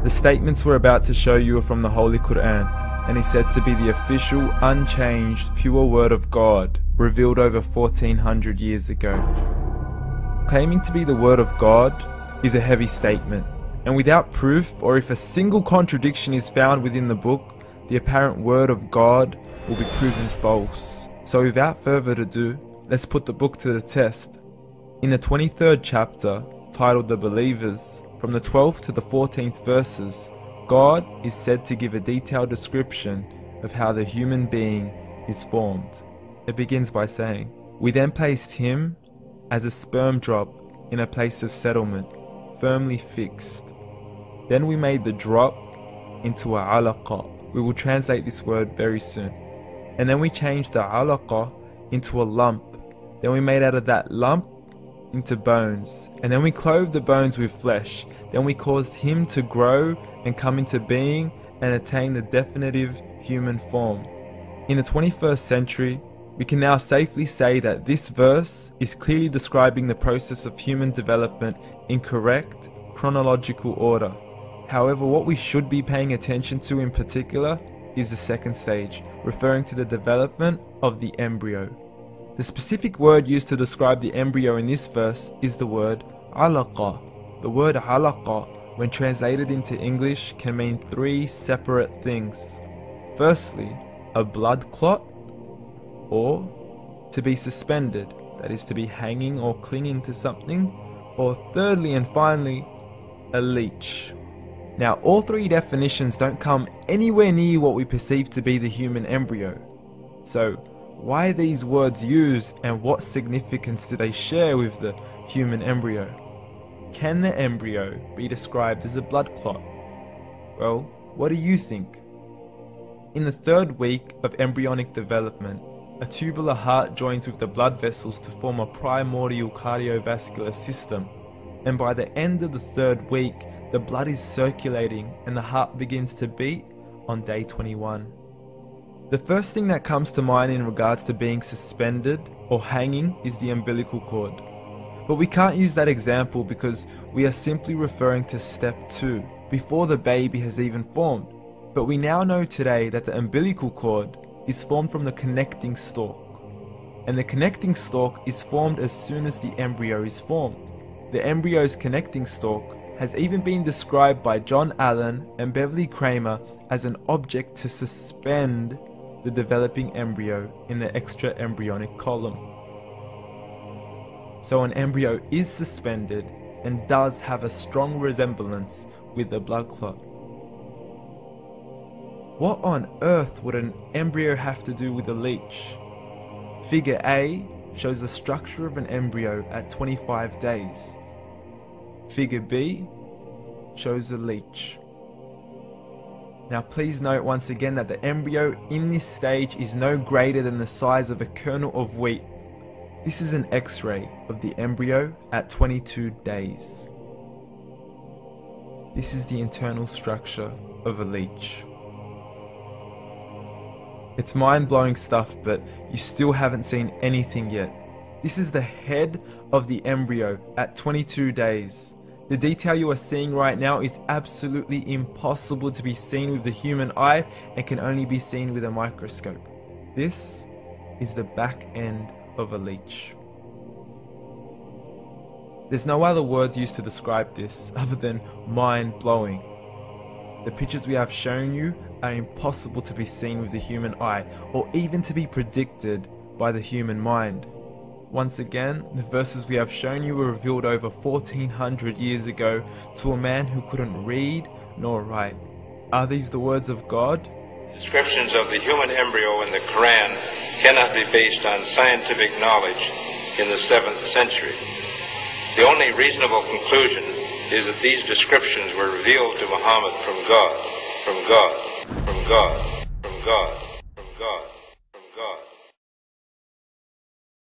The statements we're about to show you are from the Holy Quran, and is said to be the official, unchanged, pure word of God, revealed over 1400 years ago. Claiming to be the word of God is a heavy statement, and without proof, or if a single contradiction is found within the book, the apparent word of God will be proven false. So without further ado, let's put the book to the test. In the 23rd chapter, titled The Believers, from the 12th to the 14th verses, God is said to give a detailed description of how the human being is formed. It begins by saying, "We then placed him as a sperm drop in a place of settlement, firmly fixed. Then we made the drop into a alaqa." We will translate this word very soon. "And then we changed the alaqa into a lump. Then we made out of that lump into bones. And then we clothed the bones with flesh. Then we caused him to grow and come into being and attain the definitive human form." In the 21st century, we can now safely say that this verse is clearly describing the process of human development in correct chronological order. However, what we should be paying attention to in particular is the second stage, referring to the development of the embryo. The specific word used to describe the embryo in this verse is the word alaqa. The word alaqa, when translated into English, can mean three separate things. Firstly, a blood clot, or to be suspended, that is to be hanging or clinging to something, or thirdly and finally, a leech. Now, all three definitions don't come anywhere near what we perceive to be the human embryo. So, why are these words used, and what significance do they share with the human embryo? Can the embryo be described as a blood clot? Well, what do you think? In the third week of embryonic development, a tubular heart joins with the blood vessels to form a primordial cardiovascular system, and by the end of the third week, the blood is circulating and the heart begins to beat on day 21. The first thing that comes to mind in regards to being suspended or hanging is the umbilical cord. But we can't use that example because we are simply referring to step 2, before the baby has even formed. But we now know today that the umbilical cord is formed from the connecting stalk. And the connecting stalk is formed as soon as the embryo is formed. The embryo's connecting stalk has even been described by John Allen and Beverly Kramer as an object to suspend the developing embryo in the extra-embryonic column. So an embryo is suspended and does have a strong resemblance with the blood clot. What on earth would an embryo have to do with a leech? Figure A shows the structure of an embryo at 25 days. Figure B shows a leech. Now please note once again that the embryo in this stage is no greater than the size of a kernel of wheat. This is an X-ray of the embryo at 22 days. This is the internal structure of a leech. It's mind-blowing stuff, but you still haven't seen anything yet. This is the head of the embryo at 22 days. The detail you are seeing right now is absolutely impossible to be seen with the human eye and can only be seen with a microscope. This is the back end of a leech. There's no other words used to describe this other than mind-blowing. The pictures we have shown you are impossible to be seen with the human eye or even to be predicted by the human mind. Once again, the verses we have shown you were revealed over 1400 years ago to a man who couldn't read nor write. Are these the words of God? Descriptions of the human embryo in the Quran cannot be based on scientific knowledge in the 7th century. The only reasonable conclusion is that these descriptions were revealed to Muhammad from God, from God, from God, from God, from God.